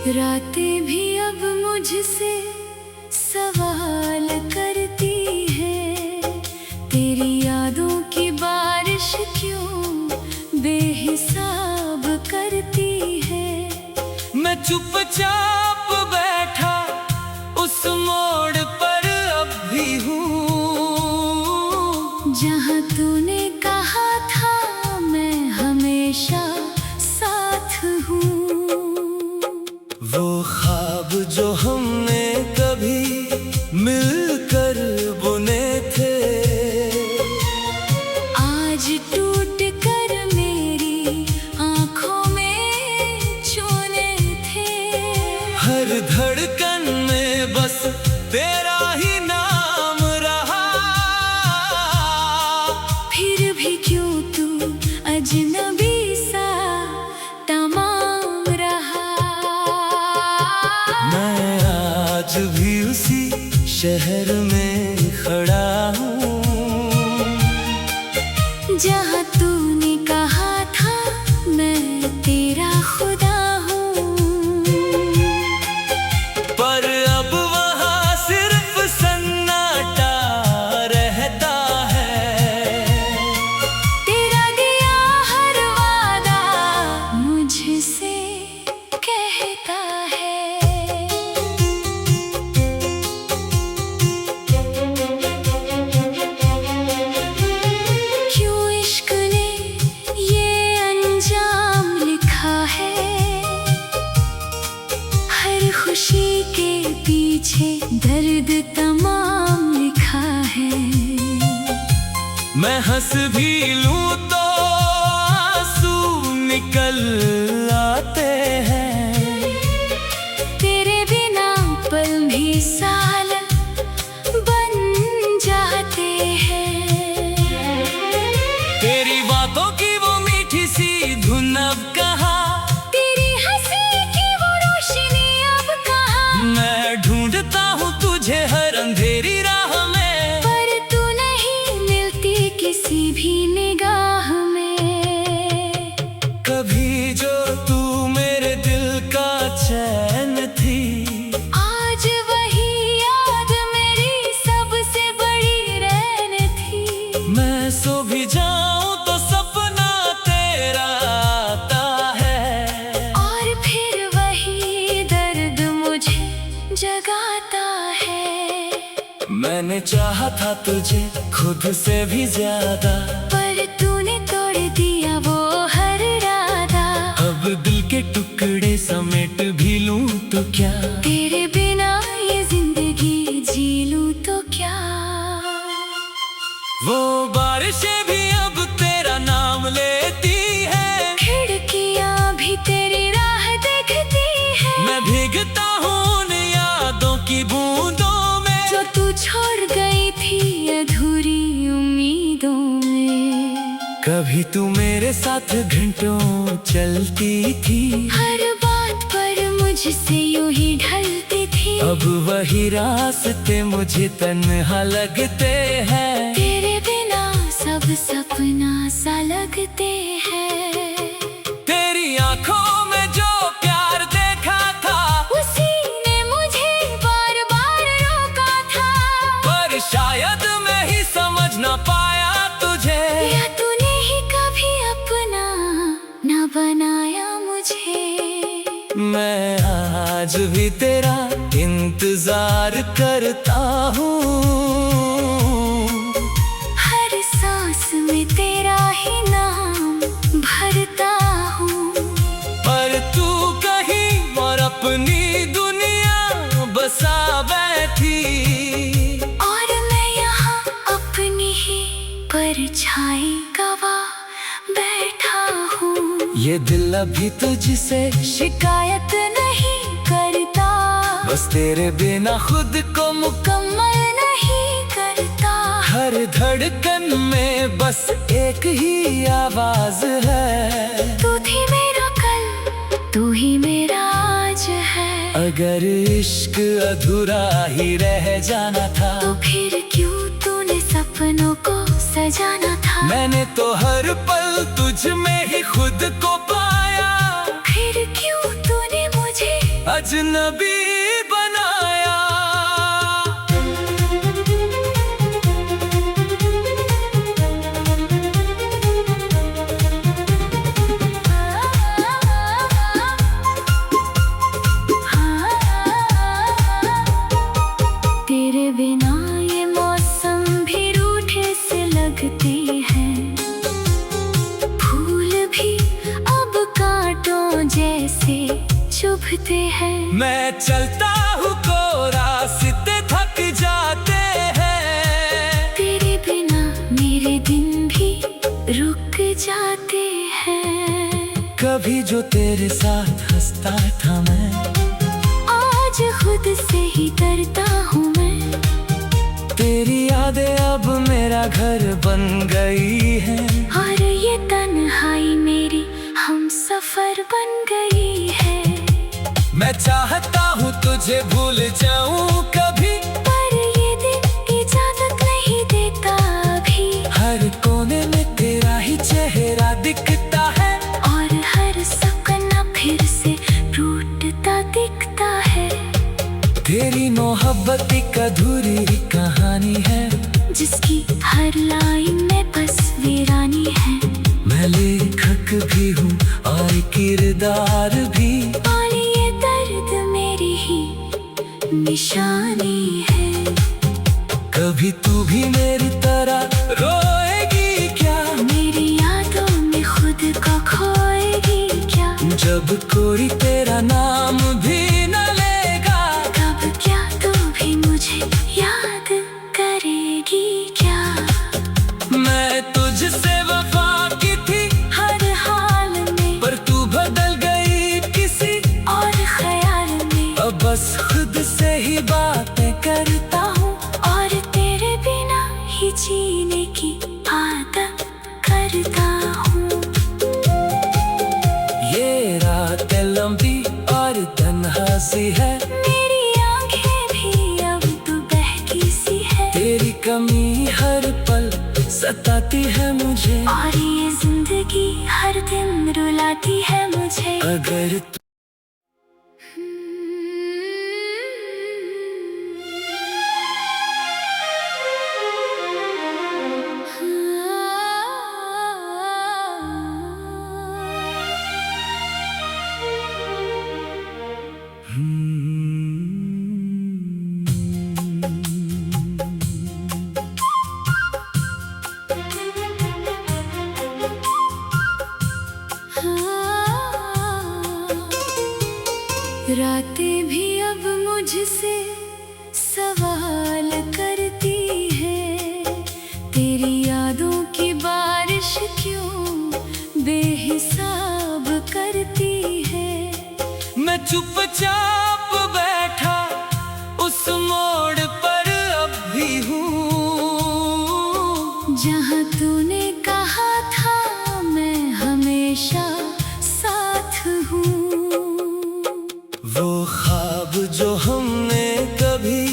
रातें भी अब मुझसे सवाल करती है, तेरी यादों की बारिश क्यों बेहिसाब करती है। मैं चुपचाप बैठा उस मोड़ पर अब भी हूँ, जहाँ तूने कहा था मैं हमेशा साथ हूँ। वो ख्वाब जो हमने कभी मिलकर बुने थे, आज टूट कर मेरी आँखों में चुने थे। हर धड़कन में बस तेरा ही नाम रहा, फिर भी क्यों तू अजनबी सा तमाम रहा। मैं आज भी उसी शहर में खड़ा हूँ, जहाँ तूने कहा था मैं तेरा खुदा हूँ। पर अब वहाँ सिर्फ सन्नाटा रहता है। तेरा दिया हर वादा मुझसे कहता है। क्यों इश्क ने ये अंजाम लिखा है, हर खुशी के पीछे दर्द तमाम लिखा है। मैं हंस भी लूं तो आंसू निकल आते हैं, तेरे बिना पल भी साल बन जाते हैं। तेरी बातों की वो मीठी सी धुन अब कहाँ, तेरी हंसी की वो रोशनी अब कहाँ। मैं ढूंढता हूँ तुझे हर अंधेरी राह में, पर तू नहीं मिलती किसी भी निगाह में। कभी जो तू मेरे दिल का चैन थी, आज वही याद मेरी सबसे बड़ी रैन थी। मैं सो भी जाऊं तो सपना तेरा आता है, और फिर वही दर्द मुझे जगाता है। मैंने चाहा था तुझे खुद से भी ज्यादा, पर तूने तोड़ दिया वो हर इरादा। अब दिल के टुकड़े समेट भी लूं तो क्या, तेरे बिना ये जिंदगी जी लूं तो क्या। वो बारिशें भी अब तेरा नाम लेती है, खिड़कियां भी तेरी राह देखती है। मैं भीगता हूँ उन यादों की बूंदों में, जो तू छोड़ गई थी अधूरी उम्मीदों में। कभी तू मेरे साथ घंटों चलती थी, हर बात पर मुझसे यूं ही ढलती थी। अब वही रास्ते मुझे तन्हा लगते हैं, तेरे बिना सब सपना सा लगते हैं। तेरी आंखों में जो प्यार देखा था, उसी ने मुझे बार बार रोका था। पर शायद मैं ही समझ ना पाया तुझे, या तूने ही कभी अपना न बनाया मुझे। मैं आज भी तेरा इंतजार करता हूँ, हर सांस में तेरा ही नाम भरता हूँ। पर तू कहीं और अपनी दुनिया बसा बैठी, और मैं यहाँ अपनी ही परछाई गवा बैठा हूँ। ये दिल अभी तुझसे शिकायत नहीं करता, बस तेरे बिना खुद को मुकम्मल नहीं करता। हर धड़कन में बस एक ही आवाज है, तू थी मेरा कल, तू ही मेरा आज है। अगर इश्क अधूरा ही रह जाना था, तो फिर क्यों तूने सपनों को सजाना था। मैंने तो हर पल तुझ में ही खुद को पाया, फिर क्यों तूने मुझे अजनबी बनाया। तेरे बिना ये मौसम भी रूठे से लगते हैं, फूल भी अब कांटों जैसे चुभते हैं। मैं चलता हूँ तो रास्ते थक जाते हैं, तेरे बिना मेरे दिन भी रुक जाते हैं। कभी जो तेरे साथ हंसता था मैं, आज खुद से ही डरता हूँ मैं। तेरी यादें अब मेरा घर बन गई है, और ये तन्हाई मेरी हम सफर बन गई है। मैं चाहता हूँ तुझे भूल जाऊं कभी, पर ये दिन इजाजत नहीं देता अभी। हर कोने में तेरा ही चेहरा दिखता है, और हर सपना फिर से टूटता दिखता है। तेरी मोहब्बत एक अधूरी कहानी है, जिसकी हर लाइन में बस वीरानी है। मैं लेखक भी हूँ और किरदार भी, और ये दर्द मेरी ही निशानी है। कभी तू भी मेरी तरह रोएगी क्या, मेरी यादों में खुद को खोएगी क्या। जब कोई तेरा नाम भी न लेगा, तब क्या तू भी मुझे याद करेगी क्या। मैं तुझसे वफा की थी हर हाल में, पर तू बदल गई किसी और ख्याल में। अब बस खुद से ही बातें करता हूँ, और तेरे बिना ही जीने की आदत करता हूँ। ये रातें लंबी और तन्हा सी है, मेरी आंखें भी अब तो बहकी सी है। तेरी कमी हर पल सताती है मुझे, और ये जिंदगी हर दिन रुलाती है मुझे। अगर रातें भी अब मुझसे सवाल करती है, तेरी यादों की बारिश क्यों बेहिसाब करती है। मैं चुपचाप बैठा उस मोड़ पर अब भी हूँ, जहाँ तूने कहा था मैं हमेशा साथ हूँ। वो ख्वाब जो हमने कभी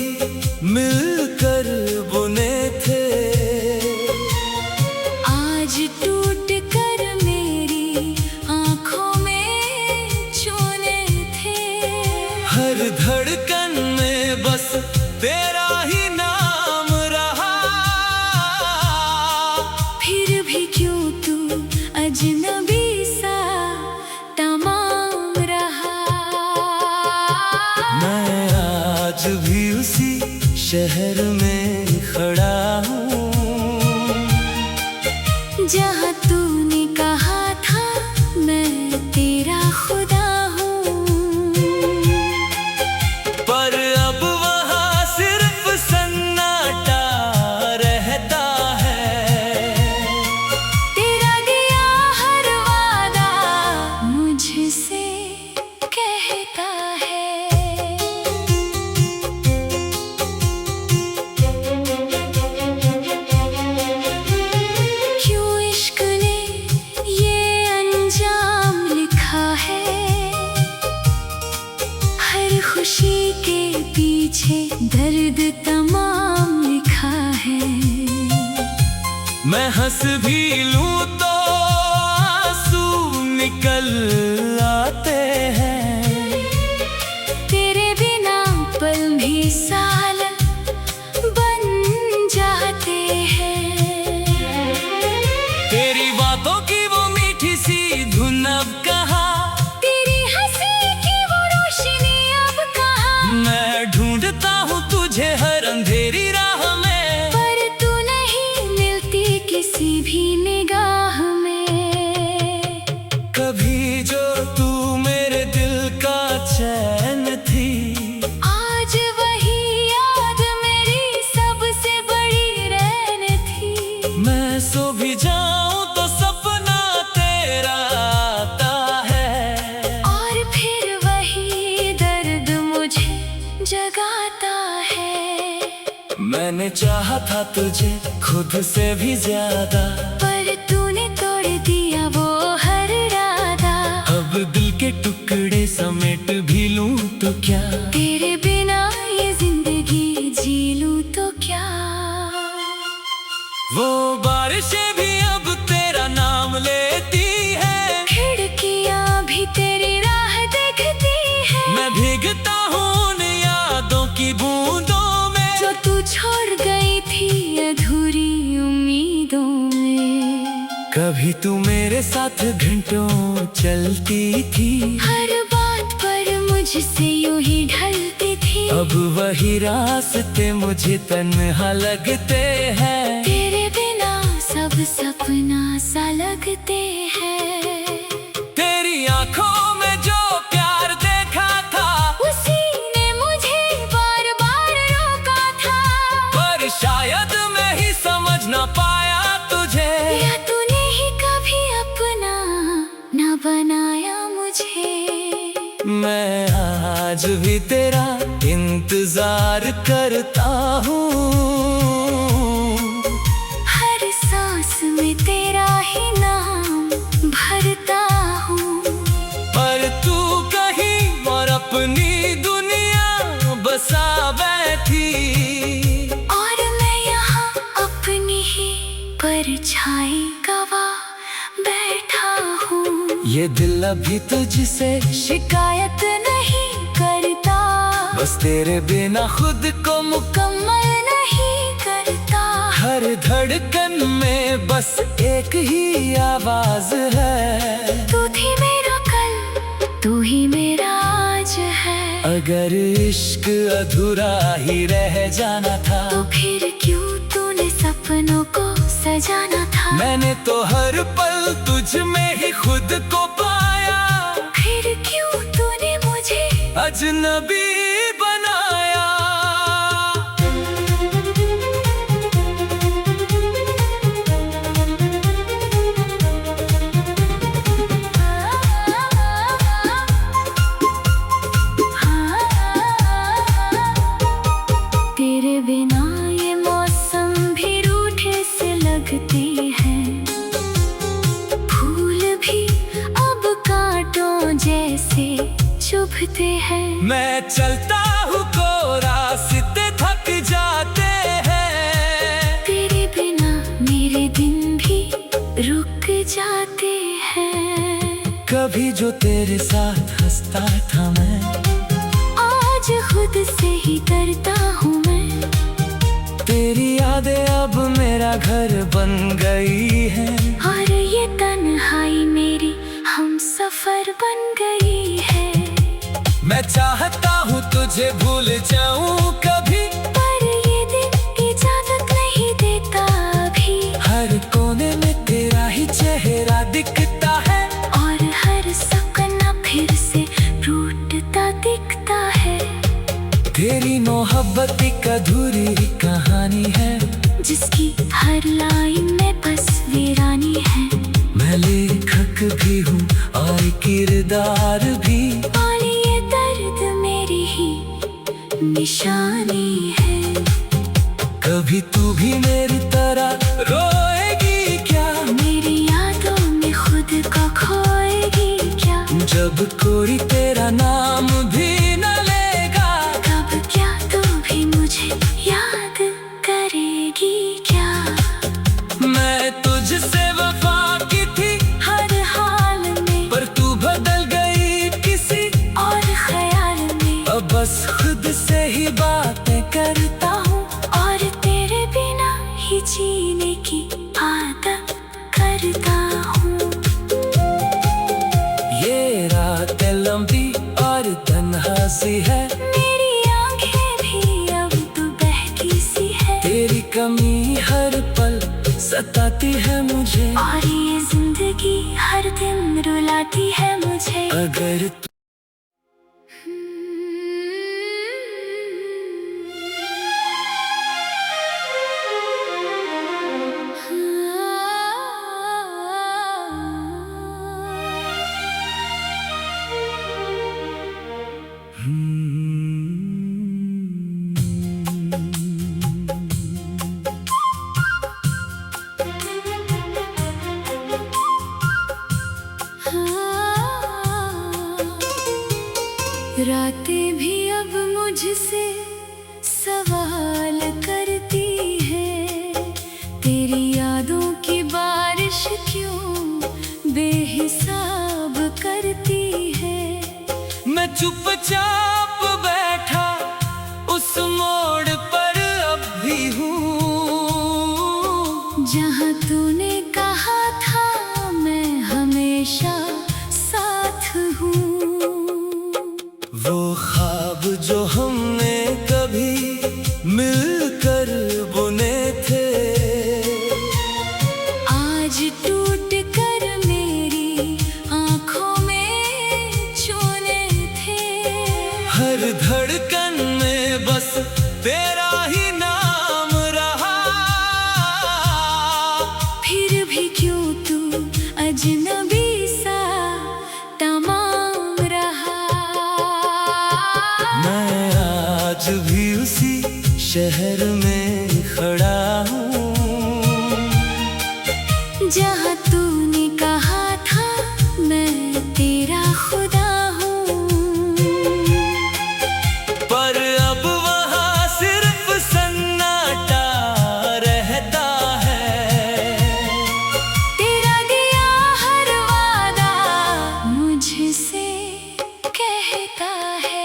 मिलकर बुने थे, आज टूट कर मेरी आंखों में चुने थे। हर धड़कन में बस तेरा ही नाम रहा, फिर भी क्यों तू अजनबी सा तमाम रहा। मैं आज भी उसी शहर में खड़ा हूँ, जहाँ तूने कहा था मैं तेरा खुदा हूँ। पर अब वहाँ सिर्फ सन्नाटा रहता है। तेरा दिया हर वादा मुझसे कहता है। क्यों इश्क ने ये अंजाम लिखा है, हर खुशी के पीछे दर्द तमाम लिखा है। मैं हंस भी लूं तो आंसू निकल आते हैं, मैंने चाहा था तुझे खुद से भी ज्यादा, पर तूने तोड़ दिया वो हर इरादा। अब दिल के टुकड़े समेट भी लूं तो क्या, तेरे बिना ये जिंदगी जी लूं तो क्या। वो बारिशें भी अब तेरा नाम लेती है, खिड़कियां भी तेरी राह देखती है। मैं भीगता हूँ उन यादों की बूंदों में, जो तू छोड़ गई थी अधूरी उम्मीदों में। कभी तू मेरे साथ घंटों चलती थी, हर बात पर मुझसे यूं ही ढलती थी। अब वही रास्ते मुझे तन्हा लगते हैं, तेरे बिना सब सपना सा लगते हैं। तेरी आंखों में जो प्यार देखा था, उसी ने मुझे बार बार रोका था। पर शायद मैं ही समझ ना पाया तुझे, या तूने ही कभी अपना न बनाया मुझे। मैं आज भी तेरा इंतजार करता हूँ, हर सांस में तेरा ही नाम भरता हूँ। पर तू कहीं और अपनी दुनिया बसा बैठी, और मैं यहाँ अपनी ही परछाई गवा बैठा हूँ। ये दिल अभी तुझसे शिकायत नहीं करता, बस तेरे बिना खुद को मुकम्मल नहीं करता। हर धड़कन में बस एक ही आवाज है, तू थी मेरा कल, तू ही मेरा आज है। अगर इश्क अधूरा ही रह जाना था, तो फिर क्यों तूने सपनों को सजाना था। मैंने तो हर पल तुझ में ही खुद को पाया, फिर क्यों तूने मुझे अजनबी बनाया। तेरे बिना ये मौसम भी रूठे से लगते हैं, फूल भी अब कांटों जैसे चुभते हैं। मैं चलता हूँ को रास्ते थक जाते हैं, तेरे बिना मेरे दिन भी रुक जाते हैं। कभी जो तेरे साथ हंसता था मैं, आज खुद से ही डरता हूँ मैं। तेरी यादें अब मेरा घर बन गई है, और ये तन्हाई मेरी हम सफर बन गई है। मैं चाहता हूँ तुझे भूल जाऊं कभी, पर ये दिन इजाजत नहीं देता अभी। हर कोने में तेरा ही चेहरा दिखता है, और हर सपना फिर से टूटता दिखता है। तेरी मोहब्बत एक अधूरी कहानी है, जिसकी हर लाइन में बस वीरानी है। मैं लेखक भी हूँ और किरदार भी, और ये दर्द मेरी ही निशानी है। कभी तू भी मेरी तरह रोएगी क्या, मेरी यादों में खुद को खोएगी क्या। जब कोई तेरा नाम भी न लेगा, कब क्या तू भी मुझे याद करेगी क्या। मैं तुझसे वफा की थी हर हाल में, पर तू बदल गई किसी और ख्याल में। अब बस खुद से ही बातें करता हूँ, और तेरे बिना ही जीने की आदत करता हूँ। ये रात लंबी और तन्हा सी है, मेरी आंखें भी अब तो बहकी सी है। तेरी कमी हर पल सताती है मुझे, और ये जिंदगी हर दिन रुलाती है मुझे। अगर रातें भी अब मुझसे सवाल करती है, तेरी यादों की बारिश क्यों बेहिसाब करती है। मैं चुपचाप बैठा उस मोड़ पर अब भी हूँ, जहाँ तूने कहा था मैं हमेशा साथ हूँ। वो ख्वाब जो हमने कभी मिलकर बुने थे, आज टूट कर मेरी आंखों में चुने थे। हर धड़कन में बस तेरा ही नाम रहा, फिर भी क्यों तू अजनबी सा तमाम रहा। मैं आज भी उसी शहर में खड़ा हूँ, जहाँ तूने कहा था मैं तेरा खुदा हूँ। पर अब वहाँ सिर्फ सन्नाटा रहता है। तेरा दिया हर वादा मुझसे कहता है।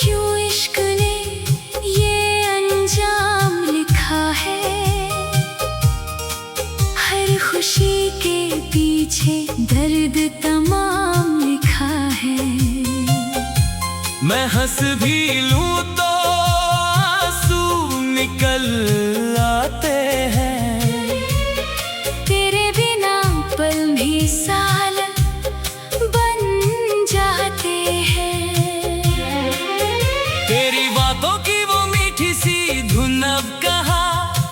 क्यों इश्क ने ये अंजाम लिखा है, हर खुशी के पीछे दर्द तमाम लिखा है। मैं हंस भी लूं तो आंसू निकल आते हैं, तेरे बिना पल भी साल बन जाते हैं। तेरी बातों की वो मीठी सी धुन अब कहाँ,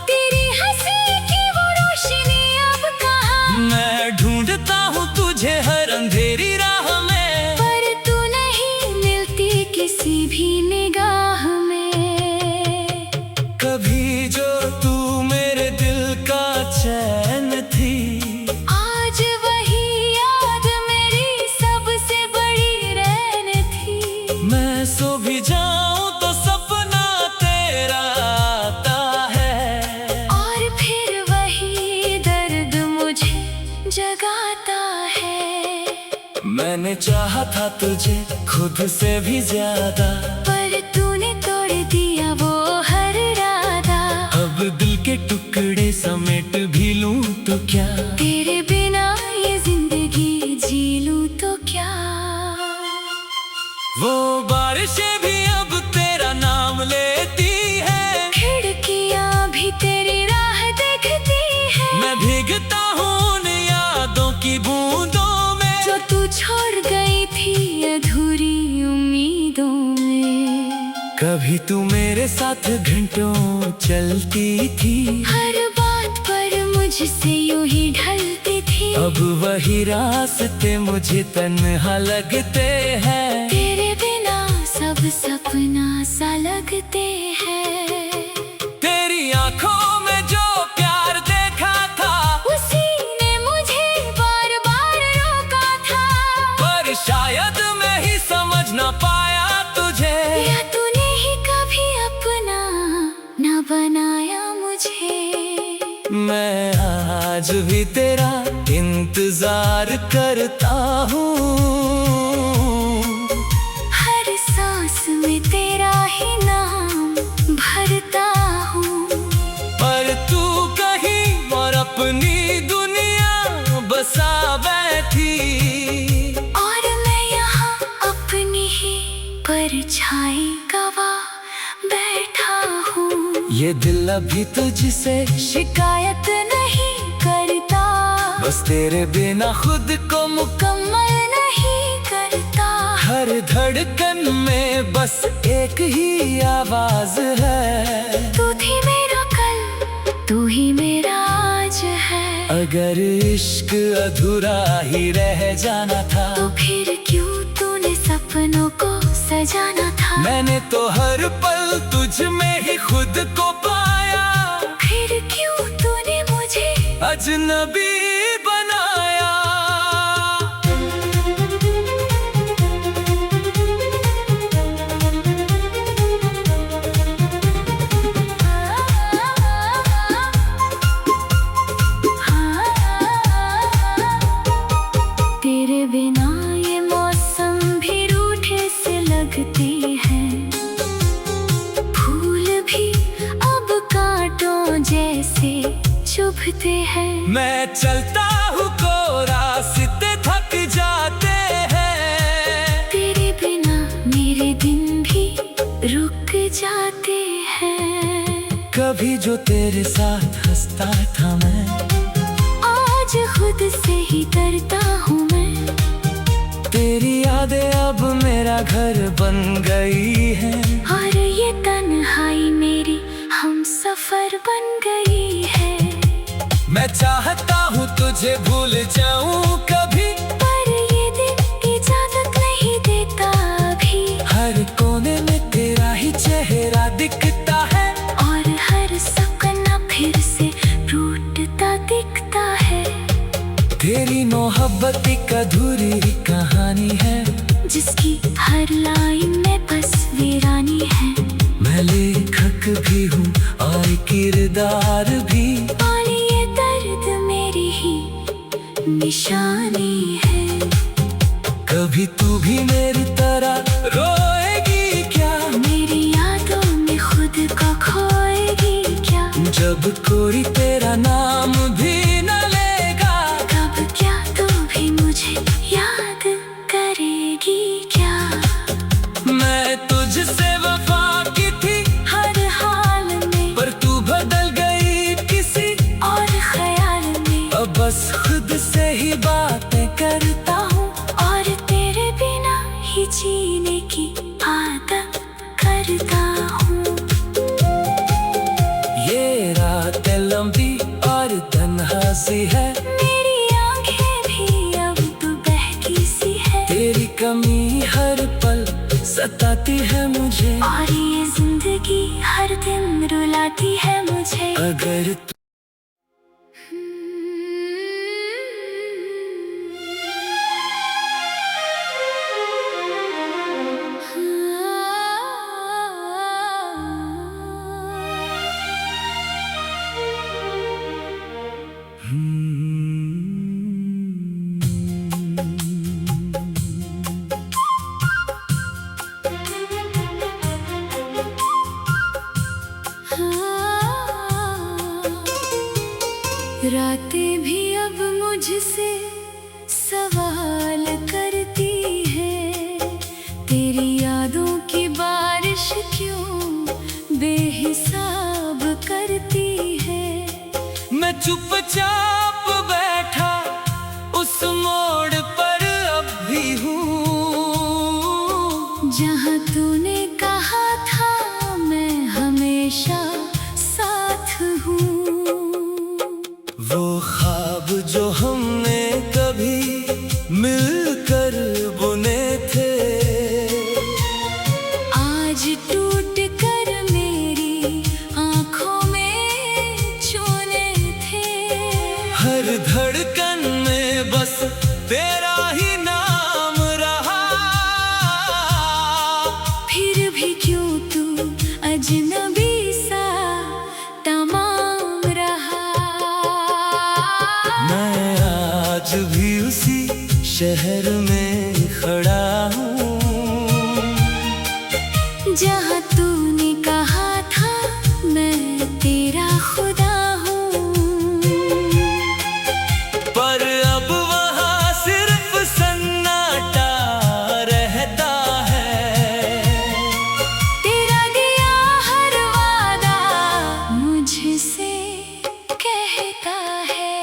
तेरी हंसी की वो रोशनी अब कहाँ। मैं ढूंढता हूँ तुझे हर अंधेरी राह में, पर तू नहीं मिलती किसी भी निगाह में। कभी जो तू मेरे दिल का चैन थी, आज वही याद मेरी सबसे बड़ी रैन थी। मैं सो भी जाऊं तो सपना तेरा आता है, और फिर वही दर्द मुझे जगाता है। मैंने चाहा था तुझे खुद से भी ज्यादा, पर तूने तोड़ दिया वो हर इरादा। अब दिल के टुकड़े समेट भी लूं तो क्या, तेरे बिना ये जिंदगी जी लूं तो क्या। वो बारिशें भी अब तेरा नाम लेती है, खिड़कियां भी तेरी राह देखती है। मैं भीगता हूँ उन यादों की बूंदों में, जो तू छोड़ गई थी अधूरी उम्मीदों में। कभी तू मेरे साथ घंटों चलती थी, हर बात पर मुझसे यूं ही ढलती थी। अब वही रास्ते मुझे तन्हा लगते हैं, तेरे बिना सब सपना सा लगते हैं। तेरी आंखों में जो प्यार देखा था, उसी ने मुझे बार बार रोका था। पर शायद मैं ही समझ ना पाया तुझे, या तूने ही कभी अपना न बनाया मुझे। मैं आज भी तेरा इंतजार करता हूँ, हर सांस में तेरा ही नाम भरता हूँ। पर तू कहीं और अपनी दुनिया बसा बैठी, और मैं यहाँ अपनी ही परछाई गवा बैठा हूँ। ये दिल अभी तुझसे शिकायत नहीं करता, बस तेरे बिना खुद को मुकम्मल नहीं करता। हर धड़कन में बस एक ही आवाज है, तू थी मेरा कल, तू ही मेरा आज है। अगर इश्क अधूरा ही रह जाना था, तो फिर क्यों तूने सपनों को सजाना था। मैंने तो हर पल तुझ में ही खुद को पाया, फिर क्यों तूने मुझे अजनबी बनाया। तेरे बिना ये मौसम भी रूठे से लगते हैं, फूल भी अब कांटों जैसे चुभते हैं। मैं चलता हूँ कोरा, रास्ते थक जाते हैं। तेरे बिना मेरे दिन भी रुक जाते हैं। कभी जो तेरे साथ हंसता था मैं, आज खुद से ही डरता हूँ मैं। तेरी यादें अब मेरा घर बन गई है, और ये तन्हाई मेरी हम सफर बन गई है। मैं चाहता हूँ तुझे भूल जाऊं कभी, पर ये दिन इजाजत नहीं देता अभी। हर कोने में तेरा ही चेहरा दिखता है, और हर सपना फिर से टूटता दिखता है। तेरी मोहब्बत एक अधूरी कहानी है, जिसकी हर लाइन में बस वीरानी है। मैं लेखक भी हूँ और किरदार भी, और ये दर्द मेरी ही निशानी है। कभी तू भी मेरी तरह रोएगी क्या, मेरी यादों में खुद को खोएगी क्या। जब कोई तेरा नाम भी न लेगा, कब क्या तू भी मुझे याद करेगी क्या। मैं तुझसे वफा की थी हर हाल में, पर तू बदल गई किसी और ख्याल में। अब बस खुद से ही बातें करता हूँ, और तेरे बिना ही जीने की आदत करता हूँ। ये रातें लंबी और तन्हा सी है, मेरी आंखें भी अब तो बहकी सी है। तेरी कमी हर पल सताती है मुझे, और ये जिंदगी हर दिन रुलाती है मुझे। अगर रातें भी अब मुझसे सवाल करती है, तेरी यादों की बारिश क्यों बेहिसाब करती है। मैं चुपचाप बैठा उस मोड़ पर अब भी हूँ, जहाँ तूने कहा था मैं हमेशा साथ हूँ। वो ख्वाब जो हमने कभी मिलकर बुने थे, आज टूट कर मेरी आंखों में चुने थे। हर धड़कन में बस तेरा ही नाम रहा, फिर भी क्यों तू अजनबी सा तमाम रहा। मैं आज भी उसी शहर में खड़ा हूँ, जहाँ तूने कहा था मैं तेरा खुदा हूँ। पर अब वहाँ सिर्फ सन्नाटा रहता है। तेरा दिया हर वादा मुझसे कहता है।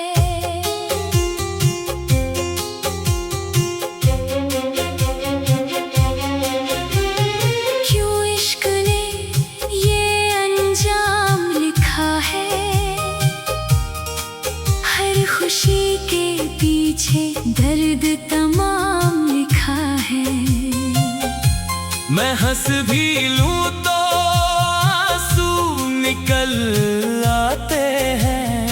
क्यों इश्क ने ये अंजाम लिखा है, हर खुशी के पीछे दर्द तमाम लिखा है। मैं हंस भी लूं तो आंसू निकल आते हैं,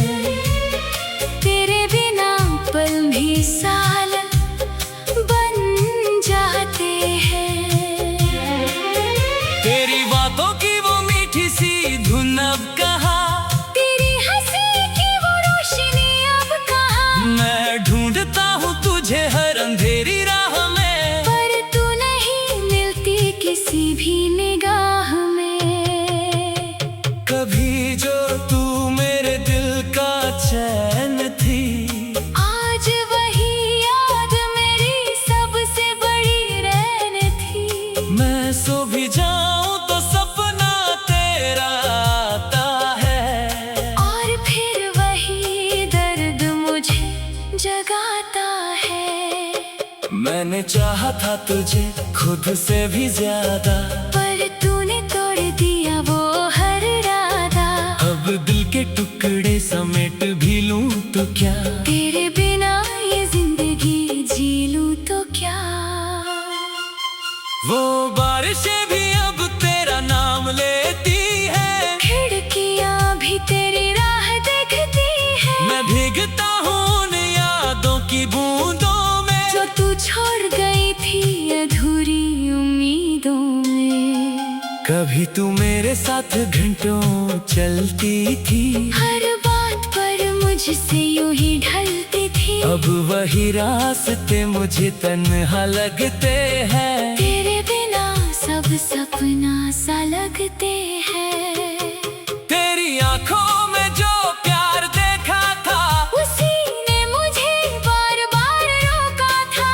जगाता है। मैंने चाहा था तुझे खुद से भी ज्यादा, पर तूने तोड़ दिया वो हर इरादा। अब दिल के टुकड़े समेट भी लूं तो क्या, तेरे बिना ये जिंदगी जी लूं तो क्या। वो बारिशें भी अब तेरा नाम लेती है, खिड़कियां भी तेरी राह देखती है। मैं भीगता हूँ उन यादों की बूंदों में, जो तू छोड़ गई थी अधूरी उम्मीदों में। कभी तू मेरे साथ घंटों चलती थी, हर बात पर मुझसे यूं ही ढलती थी। अब वही रास्ते मुझे तन्हा लगते हैं, तेरे बिना सब सपना सा लगते हैं। तेरी आंखों में जो प्यार देखा था, उसी ने मुझे बार बार रोका था।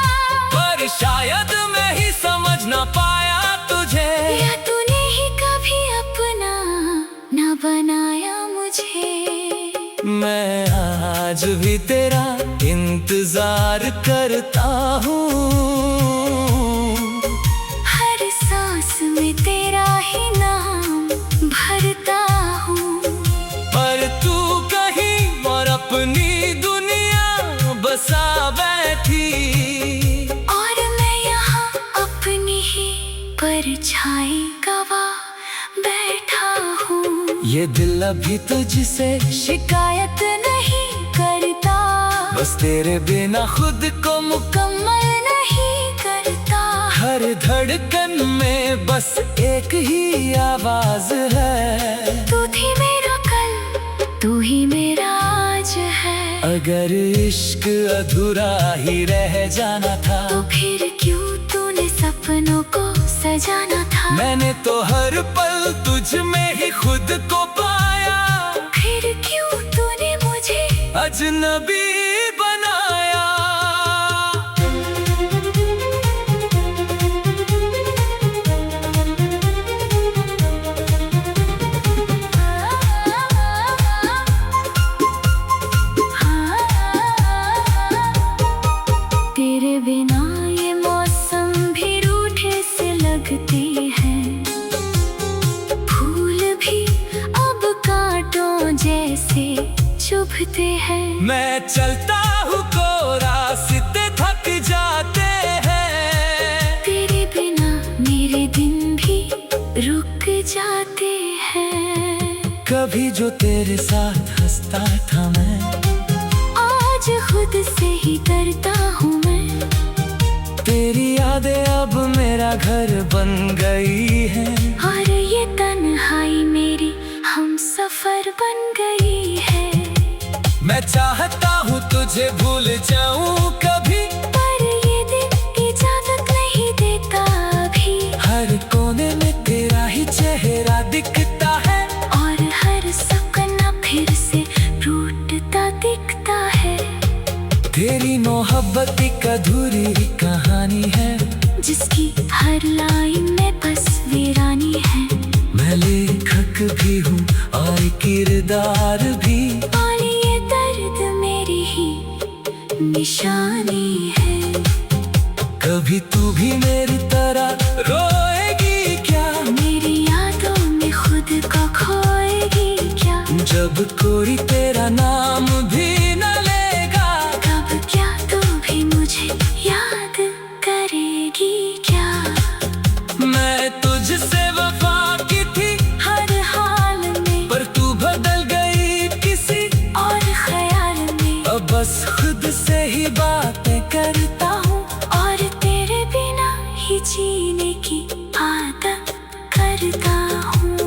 पर शायद मैं ही समझ ना पाया तुझे, या तूने ही कभी अपना ना बनाया मुझे। मैं आज भी तेरा इंतजार करता हूँ, हर सांस में तेरा ही नाम भरता हूँ। पर तू कहीं और अपनी दुनिया बसा बैठी, और मैं यहाँ अपनी ही परछाई गवा बैठा हूँ। ये दिल अभी तुझसे शिकायत नहीं करता, बस तेरे बिना खुद को मुकम्मल नहीं करता। हर धड़कन में बस एक ही आवाज है, तू थी मेरा कल, तू ही मेरा आज है। अगर इश्क अधूरा ही रह जाना था, तो फिर क्यों तूने सपनों को सजाना था। मैंने तो हर पल तुझ में ही खुद को पाया, फिर क्यों तूने मुझे अजनबी बनाया। तेरे बिना ये मौसम भी रूठे से लगते हैं। फूल भी अब कांटों जैसे चुभते हैं। मैं चलता हूँ को रास्ते थक जाते हैं, तेरे बिना मेरे दिन भी रुक जाते हैं। कभी जो तेरे साथ हंसता था मैं, आज खुद से ही डरता हूँ मैं। तेरी यादें अब मेरा घर बन गई है, और ये तन्हाई मेरी हम सफर बन गई है। मैं चाहता हूँ तुझे भूल जाऊं कभी, पर ये दिल इजाजत नहीं देता अभी। हर कोने में तेरा ही चेहरा दिखता है, और हर सपना फिर से टूटता दिखता है। तेरी मोहब्बत एक अधूरी कहानी है, जिसकी हर लाइन में बस वीरानी है। मैं लेखक भी हूँ और किरदार भी, और ये दर्द मेरी ही निशानी है। कभी तू भी मेरी तरह रोएगी क्या, मेरी यादों में खुद को खोएगी क्या। जब कोई तेरा नाम भी न लेगा, कब क्या तू भी मुझे याद करेगी क्या। मैं तुझसे वफा की थी हर हाल में, पर तू बदल गई किसी और ख्याल में। अब बस खुद से ही बातें करता हूँ, और तेरे बिना ही जीने की आदत करता हूँ।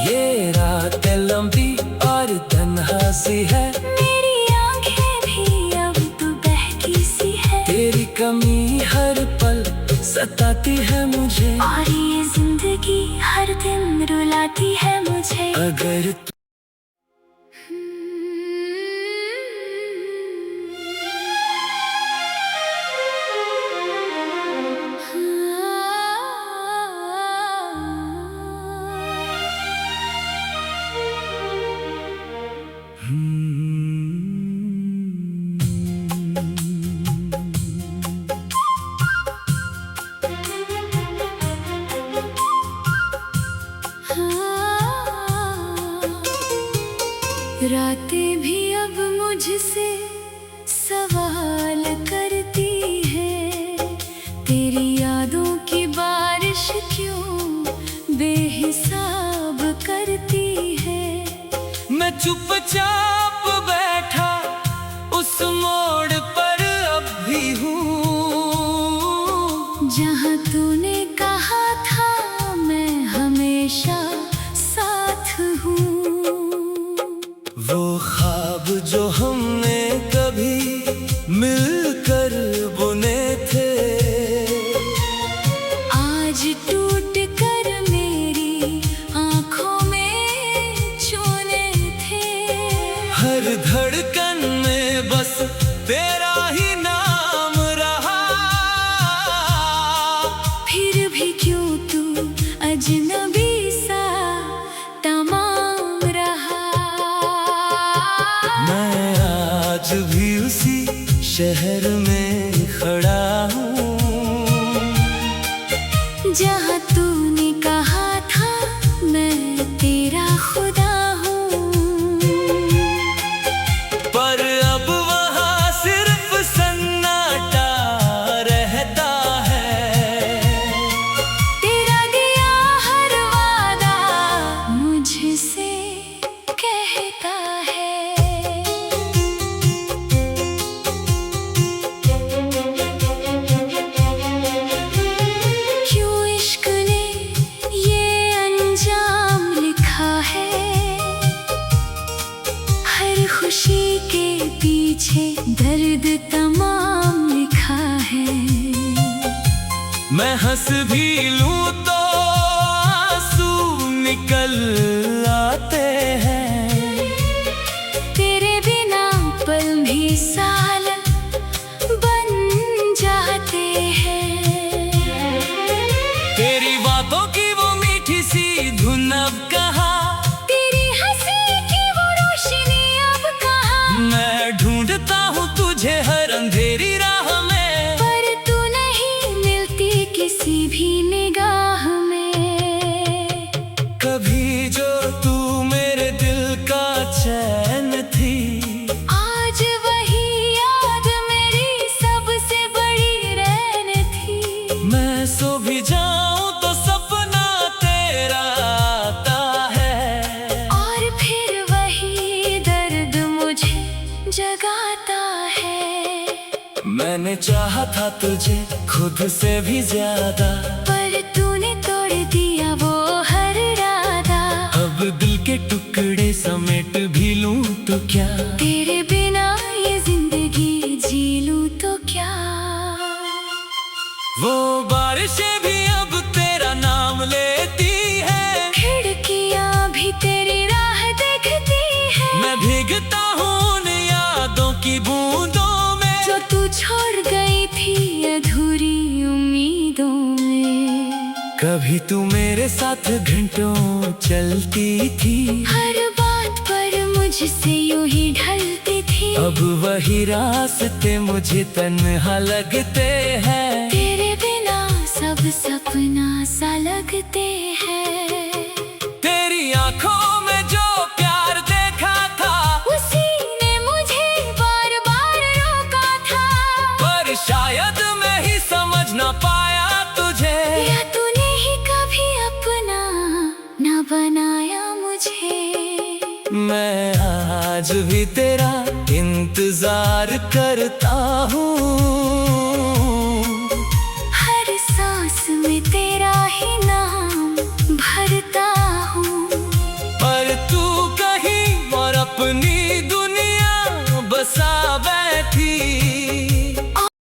ये रातें लंबी और तन्हा सी है, मेरी आंखें भी अब तो बहकी सी है। तेरी कमी हर पल सताती है मुझे, और ये जिंदगी हर दिन रुलाती है मुझे। अगर रातें भी अब मुझसे सवाल करती है, तेरी यादों की बारिश क्यों बेहिसाब करती है। मैं चुपचाप बैठा उस मोड़ पर अब भी हूँ, जहाँ तूने कहा था मैं हमेशा साथ हूँ। वो ख्वाब जो हमने कभी मिलकर बुने थे, आज टूट कर मेरी आँखों में चुने थे। हर धड़कन में बस तेरा ही नाम रहा, फिर भी क्यों तू अजनबी सा तमाम रहा। मैं आज भी उसी शहर में खड़ा हूँ, जहाँ तूने कहा था मैं तेरा खुदा हूँ। पर अब वहाँ सिर्फ सन्नाटा रहता है। तेरा दिया हर वादा मुझसे कहता है। क्यों इश्क ने ये अंजाम लिखा है, हर खुशी के पीछे दर्द तमाम लिखा है। मैं हंस भी लूं तो आंसू निकल आते हैं, तेरे बिना पल भी साल बन जाते हैं। तेरी बातों की वो मीठी सी धुन अब कहाँ, तेरी हंसी की वो रोशनी अब कहाँ। मैं ढूंढता हूँ तुझे हर अंधेरी राह में, पर तू नहीं मिलती किसी भी निगाह में। कभी जो तू मेरे दिल का चैन थी, आज वही याद मेरी सबसे बड़ी रैन थी। मैं सो भी जाऊं तो सपना तेरा आता है, और फिर वही दर्द मुझे जगाता है। मैंने चाहा था तुझे खुद से भी ज्यादा, पर तूने तोड़ दिया वो हर इरादा। अब दिल के टुकड़े समेट भी लूं तो क्या, तेरे बिना ये जिंदगी जी लूं तो क्या। वो बारिशें भी अब तेरा नाम लेती है, खिड़कियां भी तेरी राह देखती है। मैं भीगता हूँ उन यादों की बूंदों में, जो तू छोड़ गई थी अधूरी उम्मीदों में। कभी तू मेरे साथ घंटों चलती थी, हर बात पर मुझसे यूं ही ढलती थी। अब वही रास्ते मुझे तन्हा लगते हैं, तेरे बिना सब सपना सा लगते हैं। तेरी आंखों में जो प्यार देखा था, उसी ने मुझे बार बार रोका था। पर शायद मैं ही समझ ना पाया तुझे, या तूने ही कभी अपना न बनाया मुझे। मैं आज भी तेरा इंतजार करता हूँ।